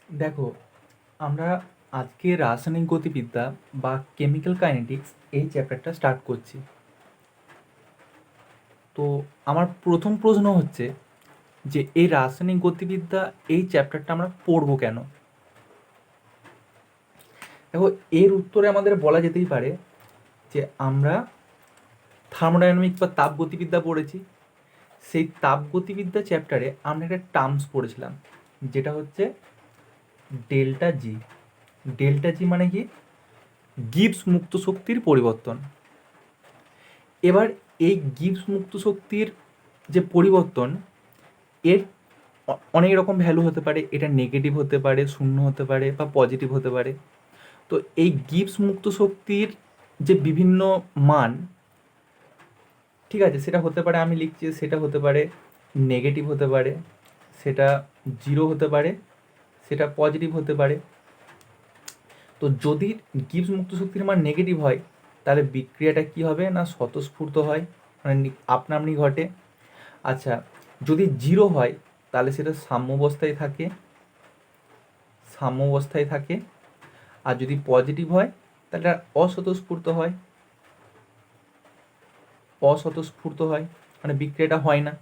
দেখো, আমরা আজকে রাসায়নিক গতিবিদ্যা বা কেমিক্যাল কাইনেটিক্স এই চ্যাপ্টারটা স্টার্ট করছি। তো আমার প্রথম প্রশ্ন হচ্ছে যে এই রাসায়নিক গতিবিদ্যা এই চ্যাপ্টারটা আমরা পড়বো কেন? দেখো, এর উত্তরে আমাদের বলা যেতেই পারে যে আমরা থার্মোডাইনামিক্স বা তাপগতিবিদ্যা পড়েছি। সেই তাপগতিবিদ্যা চ্যাপ্টারে আমরা একটা টার্মস পড়েছিলাম, যেটা হচ্ছে ডেল্টা জি। ডেল্টা জি মানে কি? গিবস মুক্ত শক্তির পরিবর্তন। এবার এই গিবস মুক্ত শক্তির যে পরিবর্তন, এর অনেক রকম ভ্যালু হতে পারে। এটা নেগেটিভ হতে পারে, শূন্য হতে পারে বা পজিটিভ হতে পারে। তো এই গিবস মুক্ত শক্তির যে বিভিন্ন মান, ঠিক আছে, সেটা হতে পারে, আমি লিখছি সেটা হতে পারে নেগেটিভ হতে পারে, সেটা জিরো হতে পারে, সেটা পজিটিভ হতে পারে। তো যদি গিবস মুক্ত শক্তির মান নেগেটিভ হয়, তাহলে বিক্রিয়াটা কি হবে না স্বতঃস্ফূর্ত হয়, মানে আপনাআপনি ঘটে। আচ্ছা, যদি জিরো হয় তাহলে সেটা সাম্যাবস্থায় থাকে, সাম্যাবস্থায় থাকে। আর যদি পজিটিভ হয় তাহলে অস্বতঃস্ফূর্ত হয়, অস্বতঃস্ফূর্ত হয়, মানে বিক্রিয়াটা হয় না।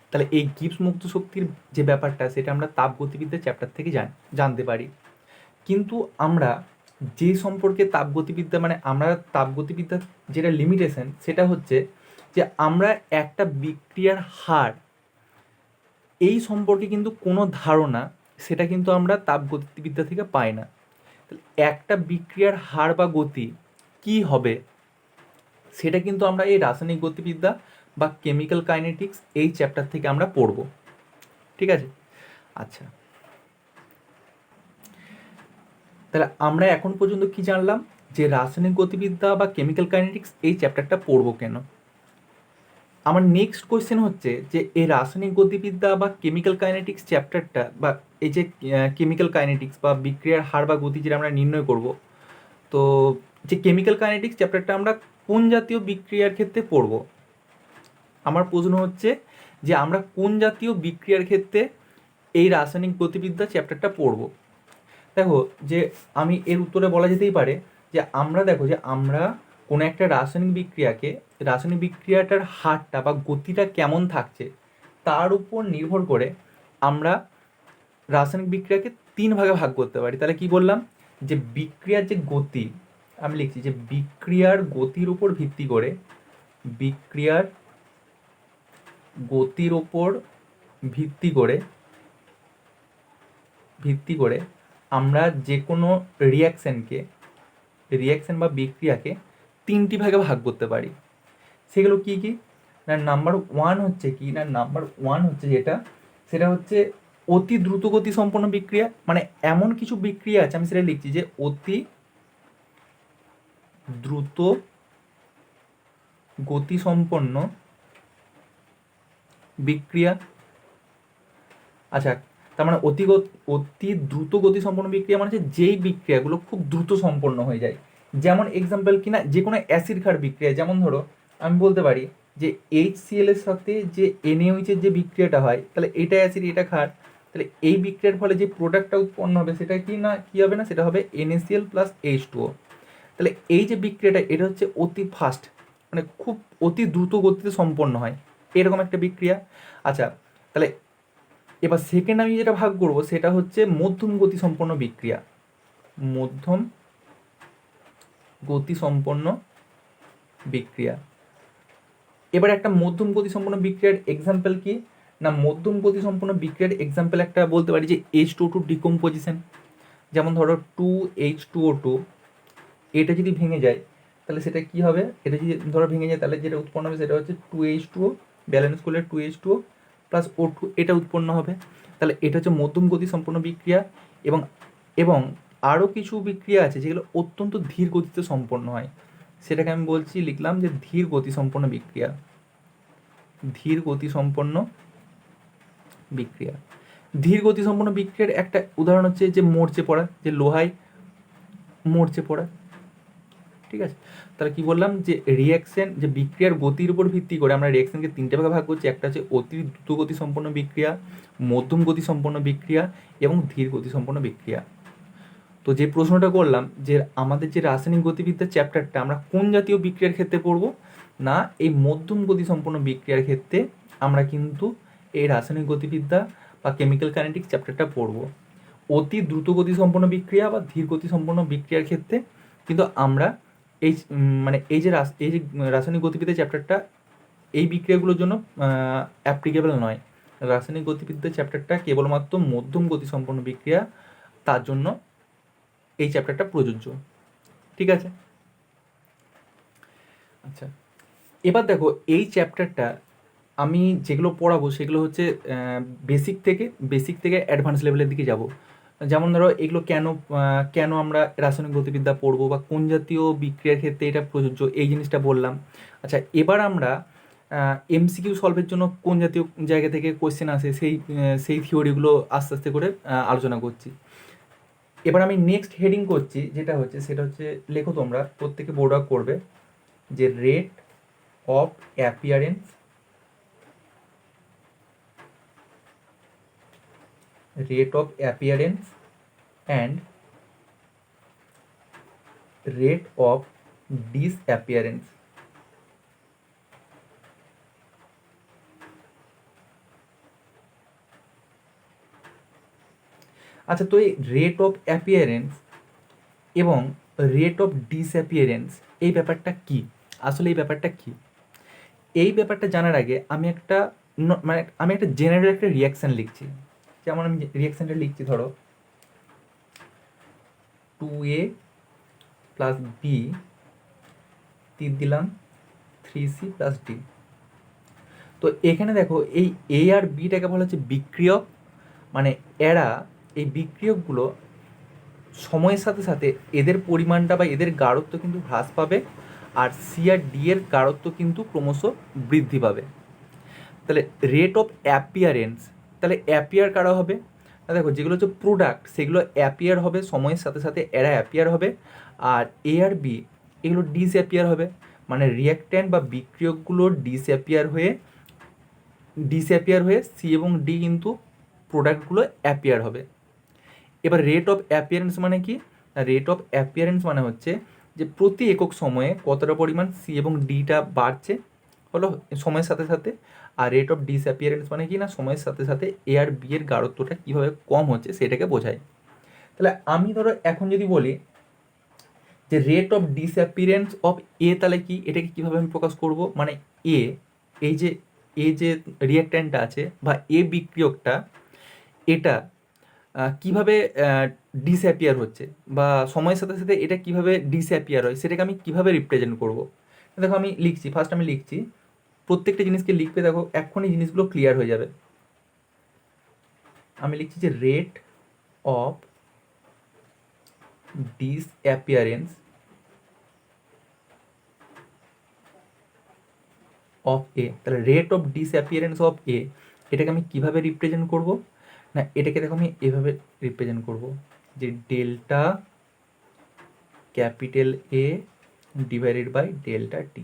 তাহলে এই গিবস মুক্ত শক্তির যে ব্যাপারটা, সেটা আমরা তাপগতিবিদ্যা চ্যাপ্টার থেকে জানতে পারি। কিন্তু আমরা যে সম্পর্কে তাপগতিবিদ্যা, মানে আমরা তাপগতিবিদ্যার যেটা লিমিটেশন, সেটা হচ্ছে যে আমরা একটা বিক্রিয়ার হার এই সম্পর্কে কিন্তু কোনো ধারণা, সেটা কিন্তু আমরা তাপগতিবিদ্যা থেকে পাই না। একটা বিক্রিয়ার হার বা গতি কি হবে, সেটা কিন্তু আমরা এই রাসায়নিক গতিবিদ্যা বা কেমিক্যাল কাইনেটিক্স এই চ্যাপ্টার থেকে আমরা পড়ব। ঠিক আছে? আচ্ছা, তাহলে আমরা এখন পর্যন্ত কি জানলাম? যে রাসায়নিক গতিবিদ্যা বা কেমিক্যাল কাইনেটিক্স এই চ্যাপ্টারটা পড়বো কেন। আমার নেক্সট কোয়েশ্চেন হচ্ছে যে এই রাসায়নিক গতিবিদ্যা বা কেমিক্যাল কাইনেটিক্স চ্যাপ্টারটা, বা এই যে কেমিক্যাল কাইনেটিক্স বা বিক্রিয়ার হার বা গতি যেটা আমরা নির্ণয় করব, তো যে কেমিক্যাল কাইনেটিক্স চ্যাপ্টারটা আমরা কোন জাতীয় বিক্রিয়ার ক্ষেত্রে পড়ব? আমার প্রশ্ন হচ্ছে যে আমরা কোন জাতীয় বিক্রিয়ার ক্ষেত্রে এই রাসায়নিক গতিবিদ্যা চ্যাপ্টারটা পড়ব। দেখো, যে আমি এর উত্তরে বলা যেতেই পারে যে আমরা, দেখো, যে আমরা কোনো একটা রাসায়নিক বিক্রিয়াটার হারটা বা গতিটা কেমন থাকছে তার উপর নির্ভর করে আমরা রাসায়নিক বিক্রিয়াকে তিন ভাগে ভাগ করতে পারি। তাহলে কি বললাম? যে বিক্রিয়ার যে গতি, আমি লিখছি যে বিক্রিয়ার গতির উপর ভিত্তি করে, বিক্রিয়ার গতির উপর ভিত্তি করে ভিত্তি করে আমরা যে কোনো রিয়াকশন বা বিক্রিয়াকে তিনটি ভাগে ভাগ করতে পারি। সেগুলো কি কি? না, নাম্বার ওয়ান হচ্ছে কি, না নাম্বার ওয়ান হচ্ছে যেটা, সেটা হচ্ছে অতি দ্রুত গতি সম্পন্ন বিক্রিয়া। মানে এমন কিছু বিক্রিয়া আছে, আমি সেটা লিখছি যে অতি দ্রুত গতি সম্পন্ন বিক্রিয়া। আচ্ছা, তার মানে অতি দ্রুত গতি সম্পন্ন বিক্রিয়া মানে হচ্ছে যেই বিক্রিয়াগুলো খুব দ্রুত সম্পন্ন হয়ে যায়। যেমন এক্সাম্পল কিনা, যে কোনো অ্যাসিড ক্ষার বিক্রিয়া, যেমন ধরো আমি বলতে পারি যে HCl এর সাথে যে NaOH এর যে বিক্রিয়াটা হয়, তাহলে এটা অ্যাসিড এটা ক্ষার, তাহলে এই বিক্রিয়ার ফলে যে প্রোডাক্টটা উৎপন্ন হবে সেটা কি না কি হবে না, সেটা হবে NaCl প্লাস H2O। তাহলে এই যে বিক্রিয়াটা, এটা হচ্ছে অতি ফাস্ট, মানে খুব অতি দ্রুত গতিতে সম্পন্ন হয়, এরকম একটা বিক্রিয়া। আচ্ছা, তাহলে এবার সেকেন্ড আমি যেটা ভাগ করব সেটা হচ্ছে মধ্যম গতি সম্পন্ন বিক্রিয়া। মধ্যম গতি সম্পন্ন বিক্রিয়া। এবার একটা মধ্যম গতি সম্পন্ন বিক্রিয়ার এক্সাম্পল কি? না, মধ্যম গতি সম্পন্ন বিক্রিয়ার এক্সাম্পল একটা বলতে পারি যে H2O2 ডিকম্পোজিশন। যেমন ধরো 2H2O2, এটা যদি ভেঙে যায় তাহলে সেটা কি হবে? এটা যদি ধরো ভেঙে যায় তাহলে যেটা উৎপন্ন হবে সেটা হচ্ছে 2H2O, ব্যালেন্স করলে 2H2O প্লাস O2, এটা উৎপন্ন হবে। তাহলে এটা হচ্ছে মধ্যম গতি সম্পন্ন বিক্রিয়া। এবং এবং আরও কিছু বিক্রিয়া আছে যেগুলো অত্যন্ত ধীর গতিতে সম্পন্ন হয়, সেটাকে আমি বলছি, লিখলাম যে ধীর গতি সম্পন্ন বিক্রিয়া। ধীর গতি সম্পন্ন বিক্রিয়া। ধীর গতি সম্পন্ন বিক্রিয়ার একটা উদাহরণ হচ্ছে যে মরচে পড়া, যে লোহায় মরচে পড়া। ঠিক আছে, তাহলে কি বললাম যে রিয়াকশন, যে বিক্রিয়ার গতির উপর ভিত্তি করে আমরা রিয়াকশনকে তিনটে ভাগে ভাগ করছি। একটা হচ্ছে অতি দ্রুত গতি সম্পন্ন বিক্রিয়া, মধ্যম গতি সম্পন্ন বিক্রিয়া এবং ধীর গতি সম্পন্ন বিক্রিয়া। তো যে প্রশ্নটা করলাম যে আমাদের যে রাসায়নিক গতিবিদ্যার চ্যাপ্টারটা আমরা কোন জাতীয় বিক্রিয়ার ক্ষেত্রে পড়ব, না এই মধ্যম গতি সম্পন্ন বিক্রিয়ার ক্ষেত্রে আমরা কিন্তু এই রাসায়নিক গতিবিদ্যা বা কেমিক্যাল কাইনেটিক্স চ্যাপ্টারটা পড়ব। অতি দ্রুত গতি সম্পন্ন বিক্রিয়া বা ধীর গতি সম্পন্ন বিক্রিয়ার ক্ষেত্রে কিন্তু আমরা এই মানে এই যে রাসায়নিক গতিবিদ্যা চ্যাপ্টারটা এই বিক্রিয়াগুলোর জন্য অ্যাপ্লিকেবল নয়। রাসায়নিক গতিবিদ্যা চ্যাপ্টারটা কেবলমাত্র মধ্যম গতি সম্পন্ন বিক্রিয়া, তার জন্য এই চ্যাপ্টারটা প্রযোজ্য। ঠিক আছে, আচ্ছা এবার দেখো এই চ্যাপ্টারটা আমি যেগুলো পড়াবো সেগুলো হচ্ছে বেসিক থেকে অ্যাডভান্স লেভেলের দিকে যাব। যেমন ধরো এগুলো কেন আমরা রাসায়নিক গতিবিদ্যা পড়বো বা কোন জাতীয় বিক্রিয়ার ক্ষেত্রে এটা প্রযোজ্য, এই জিনিসটা বললাম। আচ্ছা এবার আমরা এমসিকিউ সলভের জন্য কোন জাতীয় জায়গা থেকে কোয়েশ্চেন আসে সেই থিওরিগুলো আস্তে আস্তে করে আলোচনা করছি। এবার আমি নেক্সট হেডিং করছি, সেটা হচ্ছে লেখো তোমরা প্রত্যেকে বোর্ড আউট করবে যে rate of appearance and rate of disappearance. আচ্ছা তো এই রেট অফ অ্যাপিয়ারেন্স এবং রেট অফ ডিসঅ্যাপিয়ারেন্স এই ব্যাপারটা কি, আসলে এই ব্যাপারটা কি, এই ব্যাপারটা জানার আগে আমি একটা জেনারেল একটা রিয়াকশান লিখছি। যেমন আমি রিয়াকশানটা লিখছি, ধরো 2A প্লাস বি তীর দিলাম 3C প্লাস ডি। তো এখানে দেখো এই এ আর বিটাকে বলা হচ্ছে বিক্রিয়ক, মানে এই বিক্রিয়কগুলো সময়ের সাথে সাথে এদের পরিমাণটা বা এদের গাঢ়ত্ব কিন্তু হ্রাস পাবে, আর সি আর ডি এর গাঢ়ত্ব কিন্তু ক্রমশ বৃদ্ধি পাবে। তাহলে রেট অফ অ্যাপিয়ারেন্স, তাহলে অ্যাপিয়ার কারা হবে, দেখো যেগুলো হচ্ছে প্রোডাক্ট সেগুলো অ্যাপিয়ার হবে সময়ের সাথে সাথে, এরা অ্যাপিয়ার হবে। আর এ আর বি এগুলো ডিসঅ্যাপিয়ার হবে, মানে রিয়াক্ট্যান্ট বা বিক্রিয়কগুলো ডিসঅ্যাপিয়ার হয়ে সি এবং ডি কিন্তু প্রোডাক্টগুলো অ্যাপিয়ার হবে। এবার রেট অফ অ্যাপিয়ারেন্স মানে কি, রেট অফ অ্যাপিয়ারেন্স মানে হচ্ছে যে প্রতি একক সময়ে কতটা পরিমাণ সি এবং ডিটা বাড়ছে হলো সময়ের সাথে সাথে। আর রেট অফ ডিসঅ্যাপিয়ারেন্স মানে কি না, সময়ের সাথে সাথে এ আর বি এর গাঢ়ত্বটা কীভাবে কম হচ্ছে সেটাকে বোঝায়। তাহলে আমি ধরো এখন যদি বলি যে rate of disappearance of A, তাহলে কি এটাকে কীভাবে আমি প্রকাশ করব, মানে এই যে রিয়াক্ট্যান্টটা আছে বা এ বিক্রিয়কটা, এটা কিভাবে ডিসঅ্যাপিয়ার হচ্ছে বা সময়ের সাথে সাথে এটা কিভাবে ডিসঅ্যাপিয়ার হয় সেটাকে আমি কিভাবে রিপ্রেজেন্ট করব। দেখো আমি লিখছি, ফার্স্ট আমি লিখছি, প্রত্যেকটা জিনিসকে লিখবে, দেখো এক্ষুনি জিনিসগুলো ক্লিয়ার হয়ে যাবে। আমি লিখছি যে rate of disappearance of A, তাহলে রেট অফ ডিসঅ্যাপিয়ারেন্স অফ এ এটাকে আমি কিভাবে রিপ্রেজেন্ট করব, না এটাকে দেখো আমি এভাবে রিপ্রেজেন্ট করব যে delta capital A divided by delta T,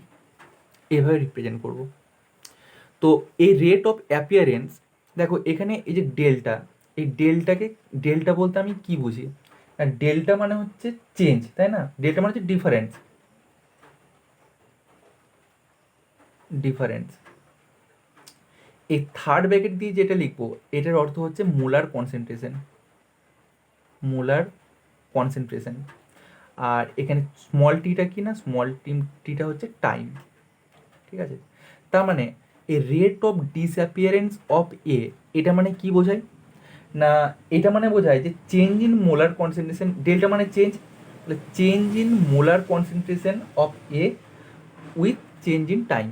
এভাবে রিপ্রেজেন্ট করব। তো এই রেট অফ অ্যাপিয়ারেন্স, দেখো এখানে এই যে এই ডেল্টা বলতে আমি কি বুঝি, ডেল্টা মানে হচ্ছে চেঞ্জ, তাই না, ডেল্টা মানে হচ্ছে ডিফারেন্স। এই থার্ড ব্র্যাকেট দিয়ে যেটা লিখবো এটার অর্থ হচ্ছে মোলার কনসেন্ট্রেশন। আর এখানে স্মল টিটা কি না, স্মল টিটা হচ্ছে টাইম। ঠিক আছে, তার মানে এই rate of disappearance of A এটা মানে কি বোঝায়, না এটা মানে বোঝায় যে change in molar concentration, delta মানে চেঞ্জ, তাহলে change in molar concentration of A with change in time,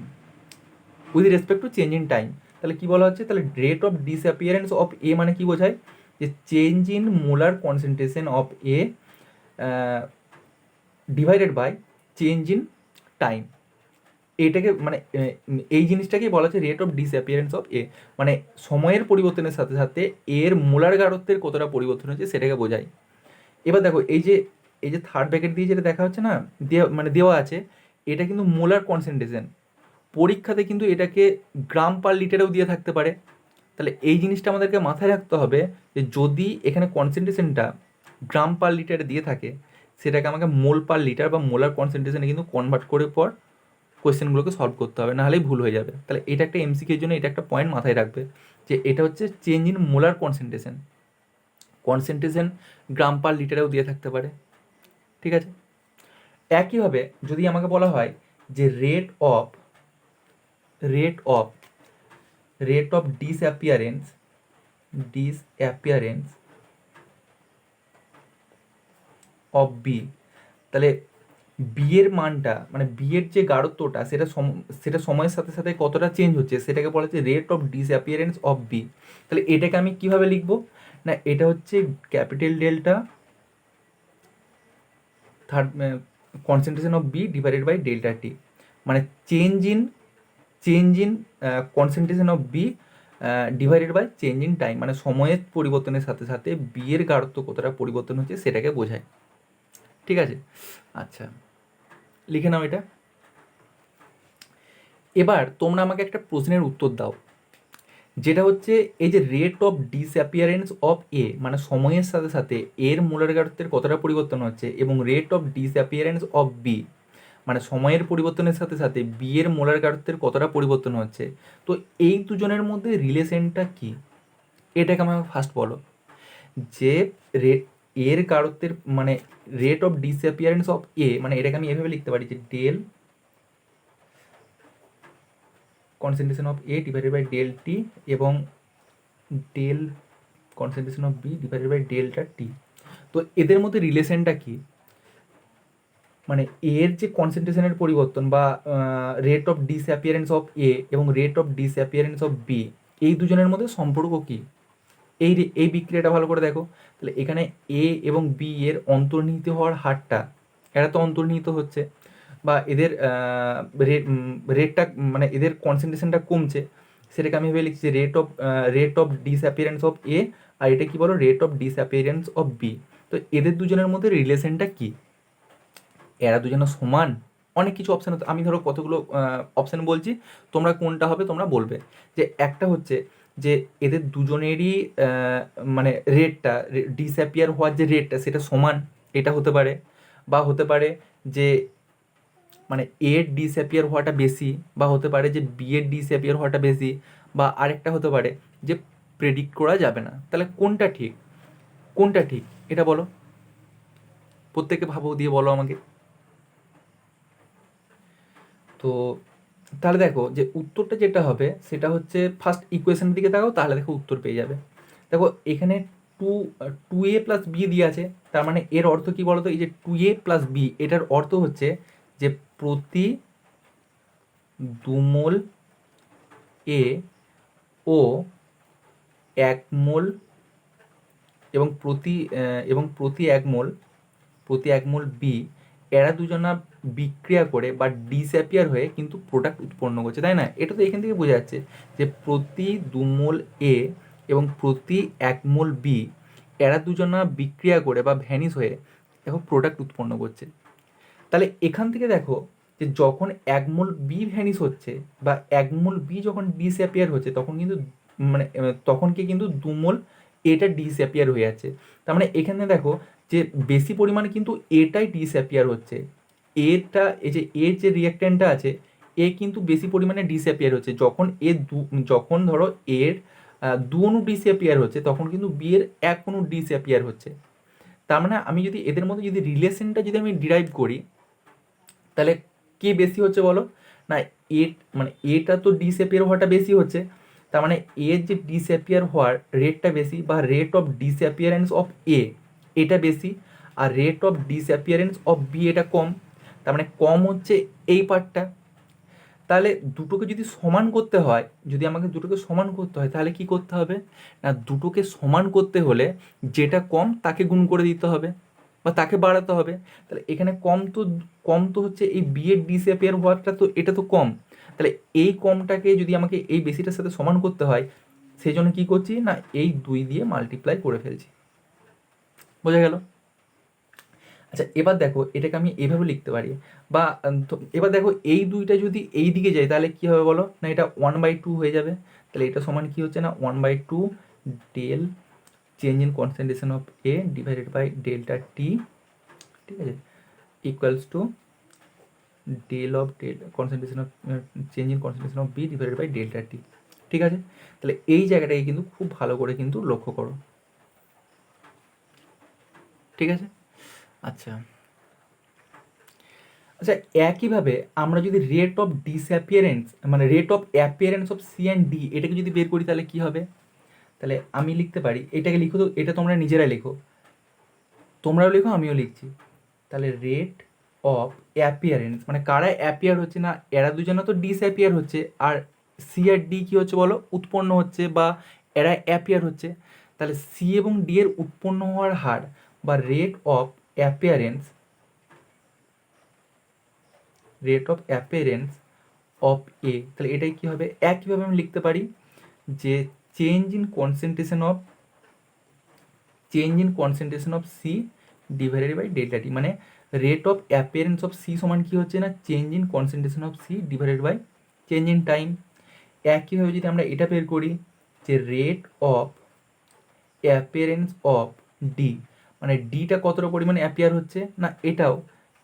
with respect to change in time. তাহলে কি বলা হচ্ছে, তাহলে rate of disappearance of A মানে কি বোঝায়, যে change in molar concentration of A divided by change in time. এটাকে মানে এই জিনিসটাকেই বলা হচ্ছে rate of disappearance of A, মানে সময়ের পরিবর্তনের সাথে সাথে এর মোলার গাঢ়ত্বের কতটা পরিবর্তন হচ্ছে সেটাকে বোঝায়। এবার দেখো এই যে এই যে থার্ড ব্র্যাকেট দিয়ে যেটা দেখা হচ্ছে না, দেওয়া আছে, এটা কিন্তু মোলার কনসেন্ট্রেশন। পরীক্ষাতে কিন্তু এটাকে গ্রাম পার লিটারেও দিয়ে থাকতে পারে। তাহলে এই জিনিসটা আমাদেরকে মাথায় রাখতে হবে যে যদি এখানে কনসেন্ট্রেশনটা গ্রাম পার লিটারে দিয়ে থাকে, সেটাকে আমাকে মোল পার লিটার বা মোলার কনসেন্ট্রেশনে কিন্তু কনভার্ট করে পর কোয়েশ্চেনগুলোকে সলভ করতে হবে, নাহলেই ভুল হয়ে যাবে। তাহলে এটা একটা এমসিকিউর জন্য এটা একটা পয়েন্ট মাথায় রাখবে যে এটা হচ্ছে change in molar concentration. Concentration gram per লিটারেও দিয়ে থাকতে পারে, ঠিক আছে। একইভাবে যদি আমাকে বলা হয় যে rate of disappearance of B, তাহলে বি এর মানটা মানে বি এর যে গাঢ়ত্বটা সেটা সময়ের সাথে সাথে কতটা চেঞ্জ হচ্ছে সেটাকে বলা হচ্ছে rate of disappearance of B. তাহলে এটাকে আমি কিভাবে লিখবো না, এটা হচ্ছে capital delta third concentration of B divided by delta T, মানে change in concentration of B divided by change in time, মানে সময়ের পরিবর্তনের সাথে সাথে বি এর গাঢ়ত্ব কতটা পরিবর্তন হচ্ছে সেটাকে বোঝায়, ঠিক আছে। আচ্ছা, লিখে নাও এটা। এবার তোমরা আমাকে একটা প্রশ্নের উত্তর দাও, যেটা হচ্ছে এই যে rate of disappearance of A, মানে সময়ের সাথে সাথে এর মোলার গাঢ়ত্বের কতটা পরিবর্তন হচ্ছে, এবং rate of disappearance of B, মানে সময়ের পরিবর্তনের সাথে সাথে বি এর মোলার গাঢ়ত্বের কতটা পরিবর্তন হচ্ছে। তো এই দুজনের মধ্যে রিলেশনটা কি, এটাকে আমাকে ফার্স্ট বলো। যে রেট এর গাঢ়ত্বের মানে rate of disappearance of A, মানে এটাকে আমি এভাবে লিখতে পারি যে del concentration of A divided by del T এবং del concentration of B divided by delta T. তো এদের মধ্যে রিলেশনটা কি, মানে এর যে কনসেন্ট্রেশনের পরিবর্তন বা rate of disappearance of A এবং rate of disappearance of B, এই দুজনের মধ্যে সম্পর্ক কি, এই বিক্রিয়াটা ভালো করে দেখো। তাহলে এখানে এ এবং বি এর অন্তর্নিহিত হওয়ার হারটা, এরা তো অন্তর্নিহিত হচ্ছে বা এদের রেটটা মানে এদের কনসেন্ট্রেশনটা কমছে, সেটাকে আমি ভেবে লিখছি rate of disappearance of A, আর এটা কি বলো rate of disappearance of B. তো এদের দুজনের মধ্যে রিলেশনটা কি, এরা দুজনে সমান। অনেক কিছু অপশান, আমি ধরো কতগুলো অপশান বলছি, তোমরা কোনটা হবে তোমরা বলবে। যে একটা হচ্ছে যে এদের দুজনেরই মানে রেটটা ডিসঅ্যাপিয়ার হওয়ার যে রেটটা সেটা সমান, এটা হতে পারে। বা হতে পারে যে মানে এর ডিসঅ্যাপিয়ার হওয়াটা বেশি, বা হতে পারে যে বি এর ডিসঅ্যাপিয়ার হওয়াটা বেশি, বা আরেকটা হতে পারে যে প্রেডিক্ট করা যাবে না। তাহলে কোনটা ঠিক এটা বলো, প্রত্যেকে ভাবো, দিয়ে বলো আমাকে। তো তাহলে দেখো যে উত্তরটা যেটা হবে সেটা হচ্ছে ফার্স্ট ইকুয়েশনের দিকে তাকাও, তাহলে দেখো উত্তর পেয়ে যাবে। দেখো এখানে টু টু এ প্লাস বি দিয়ে আছে, তার মানে এর অর্থ কি বলতো, এই যে টু এ প্লাস বি, এটার অর্থ হচ্ছে যে প্রতি 2 মোল এ ও 1 মোল এবং প্রতি এক মোল বি, এরা দুজনা বিক্রিয়া করে বা ডিসঅ্যাপিয়ার হয়ে কিন্তু প্রোডাক্ট উৎপন্ন করছে, তাই না। এটা তো এখান থেকে বোঝা যাচ্ছে যে প্রতি 2 মোল এ এবং প্রতি 1 মোল বি, এরা দুজনা বিক্রিয়া করে বা ভ্যানিশ হয়ে দেখো প্রোডাক্ট উৎপন্ন করছে। তাহলে এখান থেকে দেখো যে যখন 1 মোল বি ভ্যানিশ হচ্ছে বা 1 মোল বি যখন ডিসঅ্যাপিয়ার হচ্ছে, তখন কিন্তু মানে তখন কি কিন্তু 2 মোল এটা ডিসঅ্যাপিয়ার হয়ে যাচ্ছে। তার মানে এখানে দেখো যে বেশি পরিমাণে কিন্তু এটাই ডিসঅ্যাপিয়ার হচ্ছে, এই যে এর যে রিঅ্যাক্ট্যান্টটা আছে, এ কিন্তু বেশি পরিমাণে ডিসঅ্যাপিয়ার হচ্ছে। যখন ধরো এর 2 অণু ডিসঅ্যাপিয়ার হচ্ছে, তখন কিন্তু বি এর 1 অণু ডিসঅ্যাপিয়ার হচ্ছে। তার মানে আমি যদি এদের মধ্যে যদি রিলেশনটা যদি আমি ডিরাইভ করি, তাহলে কে বেশি হচ্ছে বলো না, এ মানে এটা তো ডিসঅ্যাপিয়ার হওয়াটা বেশি হচ্ছে, তার মানে এর যে ডিসঅ্যাপিয়ার হওয়ার রেটটা বেশি বা rate of disappearance of A এটা বেশি, আর rate of disappearance of B এটা কম। তার মানে কম হচ্ছে এই পার্টটা। তাহলে দুটোকে যদি সমান করতে হয়, যদি আমাকে দুটোকে সমান করতে হয়, তাহলে কি করতে হবে না, দুটোকে সমান করতে হলে যেটা কম তাকে গুণ করে দিতে হবে বা তাকে বাড়াতে হবে। তাহলে এখানে কম তো হচ্ছে এই বি এর ডিসঅ্যাপিয়ার হওয়াটা, তো এটা তো কম। তাহলে এই কমটাকে যদি আমাকে এই বেশিটার সাথে সমান করতে হয়, সেই জন্য কী করছি না, এই 2 দিয়ে মাল্টিপ্লাই করে ফেলছি। বোঝা গেল। আচ্ছা এবার দেখো এটাকে আমি এভাবে লিখতে পারি, বা এবার দেখো এই দুইটা যদি এই দিকে যায় তাহলে কী হবে বলো, না এটা 1/2 হয়ে যাবে। তাহলে এটা সমান কী হচ্ছে না 1/2 del change in concentration of A divided by delta T, ঠিক আছে, equals to del of concentration of change in concentration of B divided by delta T. ঠিক আছে, তাহলে এই জায়গাটাকে কিন্তু খুব ভালো করে কিন্তু লক্ষ্য করো। ঠিক আছে, আচ্ছা আচ্ছা একইভাবে আমরা যদি রেট অফ ডিসঅ্যাপিয়ারেন্স মানে rate of appearance of C and D এটাকে যদি বের করি তাহলে কী হবে, তাহলে আমি লিখতে পারি, এটাকে লিখো তো, এটা তোমরা নিজেরাই লেখো, তোমরাও লেখো আমিও লিখছি। তাহলে রেট অফ অ্যাপিয়ারেন্স মানে কারা অ্যাপিয়ার হচ্ছে, না এরা দুজনে তো ডিসঅ্যাপিয়ার হচ্ছে, আর সি আর ডি কী হচ্ছে বলো, উৎপন্ন হচ্ছে, বা এরা অ্যাপিয়ার হচ্ছে। তাহলে সি এবং ডি এর উৎপন্ন হওয়ার হার বা rate of appearance, rate of appearance of A, তাহলে এটাই কী হবে, একইভাবে আমি লিখতে পারি যে change in concentration of C divided by delta T, মানে rate of appearance of C সমান কী হচ্ছে না change in concentration of C divided by change in time. একইভাবে যদি আমরা এটা বের করি যে rate of appearance of D, মানে ডিটা কতটা পরিমাণে অ্যাপিয়ার হচ্ছে, না এটাও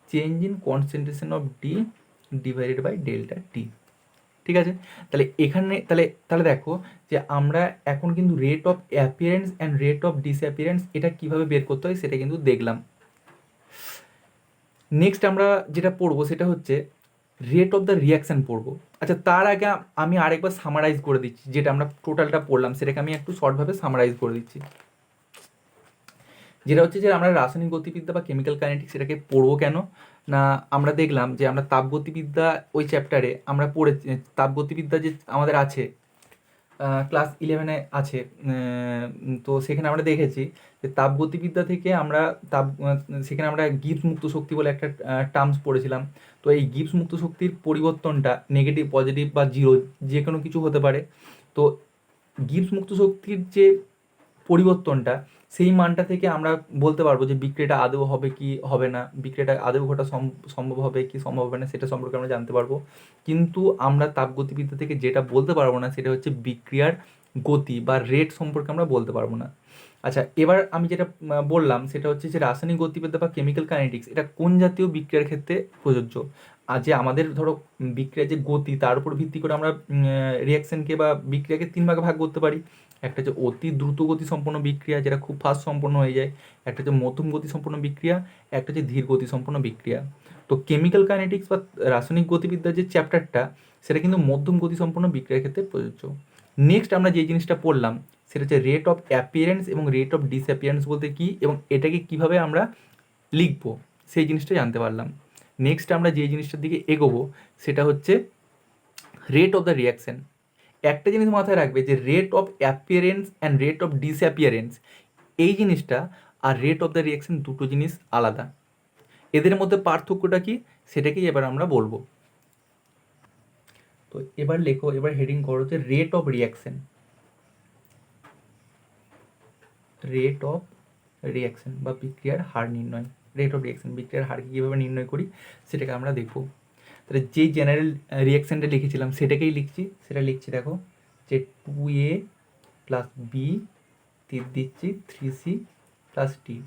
change in concentration of D divided by delta T. ঠিক আছে, তাহলে এখানে তাহলে তাহলে দেখো যে আমরা এখন কিন্তু rate of appearance and rate of disappearance এটা কিভাবে বের করতে হয় সেটা কিন্তু দেখলাম। নেক্সট আমরা যেটা পড়বো সেটা হচ্ছে রেট অফ দ্য রিয়াকশান পড়বো। আচ্ছা তার আগে আমি আরেকবার সামারাইজ করে দিচ্ছি, যেটা আমরা টোটালটা পড়লাম সেটাকে আমি একটু শর্টভাবে সামারাইজ করে দিচ্ছি। যেটা হচ্ছে যে আমরা রাসায়নিক গতিবিদ্যা বা কেমিক্যাল কাইনেটিক্স এটাকে পড়বো কেন, না আমরা দেখলাম যে আমরা তাপগতিবিদ্যা ওই চ্যাপ্টারে আমরা পড়েছি, তাপগতিবিদ্যা যে আমাদের আছে ক্লাস 11-এ আছে, তো সেখানে আমরা দেখেছি যে তাপগতিবিদ্যা থেকে আমরা সেখানে আমরা গিবস মুক্ত শক্তি বলে একটা টার্মস পড়েছিলাম। তো এই গিবস মুক্ত শক্তির পরিবর্তনটা নেগেটিভ পজিটিভ বা জিরো যে কোনো কিছু হতে পারে। তো গিবস মুক্ত শক্তির যে পরিবর্তনটা সেই মানটা থেকে আমরা বলতে পারবো যে বিক্রিয়াটা আদৌ হবে কি হবে না, বিক্রিয়াটা আদৌ ঘটা সম্ভব হবে কি সম্ভব হবে না সেটা সম্পর্কে আমরা জানতে পারবো। কিন্তু আমরা তাপগতিবিদ্যা থেকে যেটা বলতে পারবো না সেটা হচ্ছে বিক্রিয়ার গতি বা রেট সম্পর্কে আমরা বলতে পারবো না। আচ্ছা এবার আমি যেটা বললাম সেটা হচ্ছে যে রাসায়নিক গতিবিদ্যা বা কেমিক্যাল কাইনেটিক্স এটা কোন জাতীয় বিক্রিয়ার ক্ষেত্রে প্রযোজ্য। আর যে আমাদের ধরো বিক্রিয়ার যে গতি তার উপর ভিত্তি করে আমরা রিয়াকশনকে বা বিক্রিয়াকে 3 ভাগে ভাগ করতে পারি। একটা হচ্ছে অতি দ্রুত গতি সম্পন্ন বিক্রিয়া যেটা খুব ফাস্ট সম্পন্ন হয়ে যায়, একটা হচ্ছে মধ্যম গতি সম্পন্ন বিক্রিয়া, একটা হচ্ছে ধীর গতি সম্পন্ন বিক্রিয়া। তো কেমিক্যাল কাইনেটিক্স বা রাসায়নিক গতিবিদ্যার যে চ্যাপ্টারটা সেটা কিন্তু মধ্যম গতি সম্পন্ন বিক্রিয়ার ক্ষেত্রে প্রযোজ্য। নেক্সট আমরা যে জিনিসটা পড়লাম সেটা হচ্ছে রেট অফ অ্যাপিয়ারেন্স এবং রেট অফ ডিসঅ্যাপিয়ারেন্স বলতে কী এবং এটাকে কিভাবে আমরা লিখবো সেই জিনিসটা জানতে পারলাম। নেক্সট আমরা যে জিনিসটার দিকে এগোবো সেটা হচ্ছে রেট অফ দ্য রিয়াকশন। একটা জিনিস মাথায় রাখবে যে rate of appearance and rate of disappearance এই জিনিসটা আর রেট অফ দ্য রিয়াকশন দুটো জিনিস আলাদা। এদের মধ্যে পার্থক্যটা কি সেটাকেই এবার আমরা বলবো। তো এবার লেখো, এবার হেডিং করো যে rate of reaction, rate of reaction বা বিক্রিয়ার হার নির্ণয়। রেট অফ রিয়াকশন বিক্রিয়ার হারকে কীভাবে নির্ণয় করি সেটাকে আমরা দেখব। তাহলে যেই জেনারেল রিয়াকশানটা লিখেছিলাম সেটাকেই লিখছি, সেটা লিখছি দেখো যে 2A প্লাস বি দিচ্ছি 3C প্লাস টি।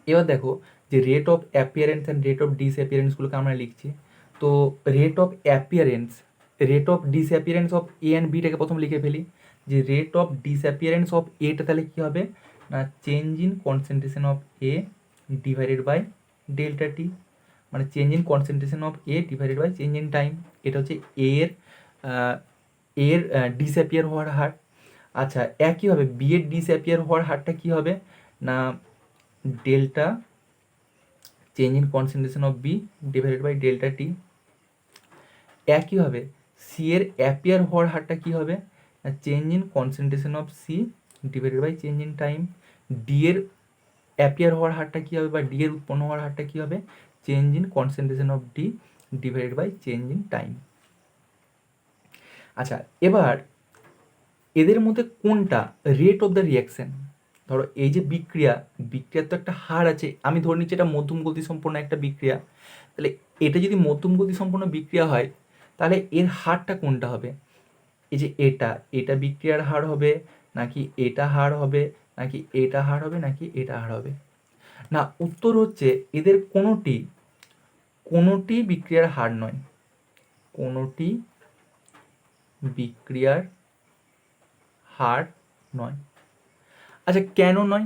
এবার দেখো যে rate of appearance and rate of ডিসঅ্যাপিয়ারেন্সগুলোকে আমরা লিখছি। তো rate of appearance, rate of disappearance of A and বিটাকে প্রথম লিখে ফেলি, যে রেট অফ ডিসঅ্যাপিয়ারেন্স অফ এটা তাহলে কী হবে না change in concentration of A divided by delta T, মানে change in concentration of A divided by change in time. এটা হচ্ছে এর ডিসঅ্যাপিয়ার হওয়ার হার। আচ্ছা একইভাবে বি এর ডিসঅ্যাপিয়ার হওয়ার হারটা কী হবে না delta change in concentration of B divided by delta T. একইভাবে সি এর অ্যাপিয়ার হওয়ার হারটা কী হবে না change in concentration of C divided by change in time. D এর অ্যাপিয়ার হওয়ার হারটা কী হবে বা ডি এর উৎপন্ন হওয়ার হারটা কী হবে change in concentration of D divided by change in time. আচ্ছা এবার এদের মধ্যে কোনটা রেট অফ দ্য রিয়াকশন, ধরো এই যে বিক্রিয়ার তো একটা হার আছে, আমি ধরে নিচ্ছি এটা মধ্যম গতি সম্পন্ন একটা বিক্রিয়া। তাহলে এটা যদি মধ্যম গতি সম্পন্ন বিক্রিয়া হয়, তাহলে এর হারটা কোনটা হবে? এই যে এটা বিক্রিয়ার হার হবে, নাকি এটা হার হবে, নাকি এটা হার হবে, নাকি এটা হার হবে? না, উত্তর হচ্ছে এদের কোনোটি বিক্রিয়ার হার নয়, কোনোটি বিক্রিয়ার হার নয়। আচ্ছা, কেন নয়?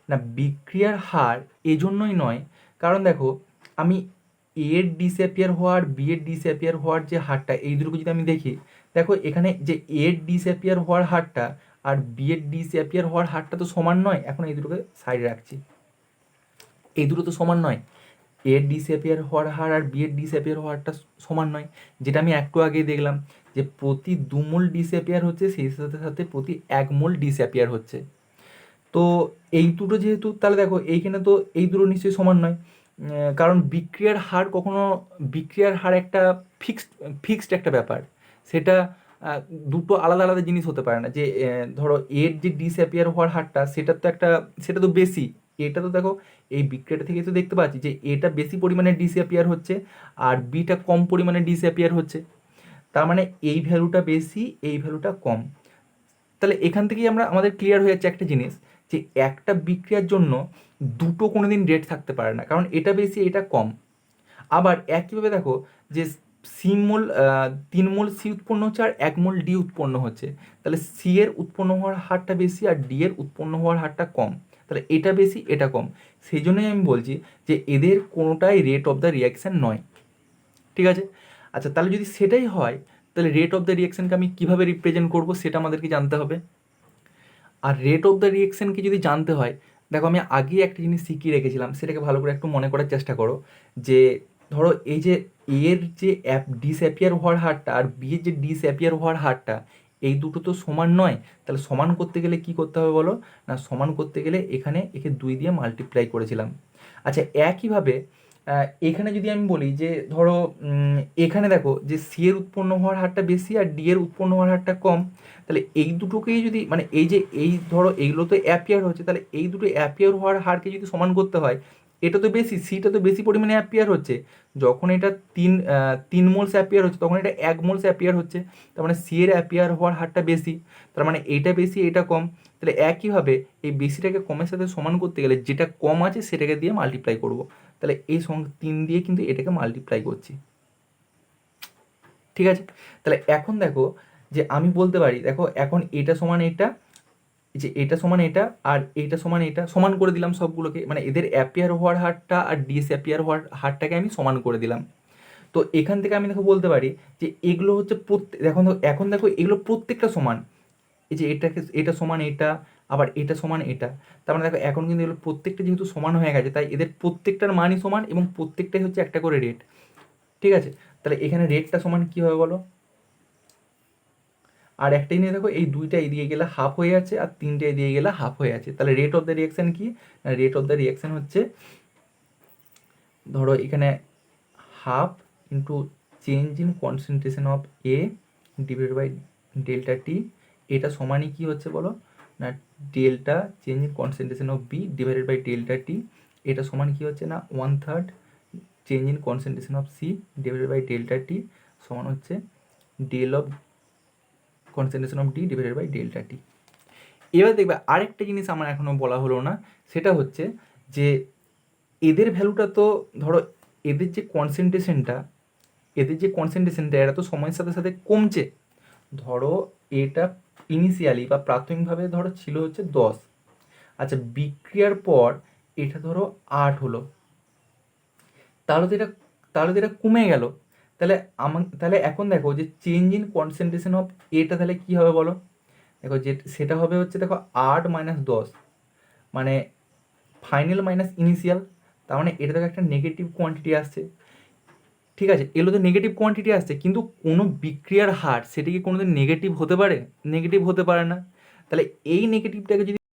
না, বিক্রিয়ার হার এজন্যই নয়, কারণ দেখো আমি এর ডিসঅ্যাপিয়ার হওয়ার বি এর ডিসঅ্যাপিয়ার হওয়ার যে হারটা, এই দুটোকে যদি আমি দেখি, দেখো এখানে যে এর ডিসঅ্যাপিয়ার হওয়ার হারটা আর বি এর ডিসঅ্যাপিয়ার হওয়ার হারটা তো সমান নয়। এখন এই দুটোকে সাইডে রাখছি, এই দুটো তো সমান নয়। এর ডিসঅ্যাপিয়ার হওয়ার হার আর বি এর ডিসঅ্যাপিয়ার হওয়ার হারটা সমান নয়, যেটা আমি একটু আগেই দেখলাম যে প্রতি 2 মোল ডিসঅ্যাপিয়ার হচ্ছে, সেই সাথে সাথে প্রতি 1 মোল ডিসঅ্যাপিয়ার হচ্ছে। তো এই দুটো যেহেতু, তাহলে দেখো এইখানে তো এই দুটো নিশ্চয়ই সমান নয়। কারণ বিক্রিয়ার হার একটা ফিক্সড একটা ব্যাপার, সেটা দুটো আলাদা আলাদা জিনিস হতে পারে না। যে ধরো এর যে ডিসঅ্যাপিয়ার হওয়ার হারটা, সেটা তো বেশি। এটা তো দেখো এই বিক্রিয়াটা থেকে তো দেখতে পাচ্ছি যে এটা বেশি পরিমাণে ডিসঅ্যাপিয়ার হচ্ছে আর বিটা কম পরিমাণে ডিসঅ্যাপিয়ার হচ্ছে। তার মানে এই ভ্যালুটা বেশি, এই ভ্যালুটা কম। তাহলে এখান থেকেই আমাদের ক্লিয়ার হয়ে যাচ্ছে একটা জিনিস, যে একটা বিক্রিয়ার জন্য দুটো কোনোদিন রেট থাকতে পারে না, কারণ এটা বেশি এটা কম। আবার একইভাবে দেখো যে সি মোল 3 মোল সি উৎপন্ন হচ্ছে আর 1 মোল ডি উৎপন্ন হচ্ছে, তাহলে সি এর উৎপন্ন হওয়ার হারটা বেশি আর ডি এর উৎপন্ন হওয়ার হারটা কম। তাহলে এটা বেশি এটা কম, সেই জন্যই আমি বলছি যে এদের কোনোটাই রেট অফ দ্য রিয়াকশান নয়। ঠিক আছে, আচ্ছা তাহলে যদি সেটাই হয়, তাহলে রেট অফ দ্য রিয়াকশানকে আমি কীভাবে রিপ্রেজেন্ট করবো সেটা আমাদেরকে জানতে হবে। আর রেট অফ দ্য রিয়াকশানকে যদি জানতে হয়, দেখো আমি আগেই একটা জিনিস শিখিয়ে রেখেছিলাম, সেটাকে ভালো করে একটু মনে করার চেষ্টা করো। যে ধরো এই যে এর যে ডিসঅ্যাপিয়ার হওয়ার হারটা আর বি এর যে ডিসঅ্যাপিয়ার হওয়ার হারটা, এই দুটো তো সমান নয়। তাহলে সমান করতে গেলে কি করতে হবে বলো? না, সমান করতে গেলে একে 2 দিয়ে মাল্টিপ্লাই করেছিলাম। আচ্ছা, একইভাবে এখানে যদি আমি বলি যে ধরো এখানে দেখো যে সি এর উৎপন্ন হওয়ার হারটা বেশি আর ডি এর উৎপন্ন হওয়ার হারটা কম, তাহলে এই দুটোকেই যদি মানে এই ধরো এইগুলো তো অ্যাপিয়ার হচ্ছে, তাহলে এই দুটো অ্যাপিয়ার হওয়ার হারকে যদি সমান করতে হয়, এটা তো বেশি, সিটা তো বেশি পরিমাণে অ্যাপিয়ার হচ্ছে। যখন এটা 3 মোলস অ্যাপিয়ার হচ্ছে, তখন এটা 1 মোলস অ্যাপিয়ার হচ্ছে। তার মানে সি এর অ্যাপিয়ার হওয়ার হারটা বেশি, তার মানে এইটা বেশি এটা কম। তাহলে একইভাবে এই বেশিটাকে কমের সাথে সমান করতে গেলে যেটা কম আছে সেটাকে দিয়ে মাল্টিপ্লাই করব। তাহলে এই 3 দিয়ে কিন্তু এটাকে মাল্টিপ্লাই করছি। ঠিক আছে, তাহলে এখন দেখো যে আমি বলতে পারি, দেখো এখন এটা সমান এটা, যে এটা সমান এটা আর এইটা সমান এটা, সমান করে দিলাম সবগুলোকে, মানে এদের অ্যাপিয়ার হওয়ার হারটা আর ডিসঅ্যাপিয়ার হওয়ার হারটাকে আমি সমান করে দিলাম। তো এখান থেকে আমি দেখো বলতে পারি যে এগুলো হচ্ছে এখন দেখো এগুলো প্রত্যেকটা সমান। এই যে এটা সমান এটা, আবার এটা সমান এটা, তার মানে দেখো এখন কিন্তু এগুলো প্রত্যেকটা যেহেতু সমান হয়ে গেছে, তাই এদের প্রত্যেকটার মানই সমান এবং প্রত্যেকটাই হচ্ছে একটা করে রেট। ঠিক আছে, তাহলে এখানে রেটটা সমান কী হবে বলো? আর একটা জিনিস দেখো, এই দুইটা এদিকে গেলে হাফ হয়ে যাচ্ছে আর তিনটে এদিকে গেলে হাফ হয়ে আছে, তাহলে রেট অফ দ্য রিয়াকশান কি? রেট অফ দ্য রিয়াকশান হচ্ছে, ধরো এখানে half into change in concentration of A divided by delta T, এটা সমানই কি হচ্ছে বলো? না, delta change in concentration of B divided by delta T, এটা সমান কি হচ্ছে? না 1/3 change in concentration of C divided by delta T সমান হচ্ছে del of concentration of D divided by delta T. এবার দেখবে আরেকটা জিনিস আমার এখনও বলা হলো না, সেটা হচ্ছে যে এদের ভ্যালুটা তো ধরো এদের যে কনসেন্ট্রেশনটা এরা তো সময়ের সাথে সাথে কমছে। ধরো এটা ইনিশিয়ালি বা প্রাথমিকভাবে ধরো ছিল হচ্ছে 10, আচ্ছা বিক্রিয়ার পর এটা ধরো 8 হলো, তাহলে তো এটা কমে গেল। তাহলে এখন দেখো যে চেঞ্জ ইন কনসেন্ট্রেশন অফ এটা তাহলে কী হবে বলো? দেখো যে সেটা হবে হচ্ছে, দেখো 8 - 10 মানে ফাইনাল মাইনাস ইনিশিয়াল, তার মানে এটা থেকে একটা নেগেটিভ কোয়ান্টিটি আসছে। ঠিক আছে, এগুলো তো নেগেটিভ কোয়ান্টিটি আসছে, কিন্তু কোনো বিক্রিয়ার হার সেটা কি কোনোদিন নেগেটিভ হতে পারে? নেগেটিভ হতে পারে না। তাহলে এই নেগেটিভটাকে যদি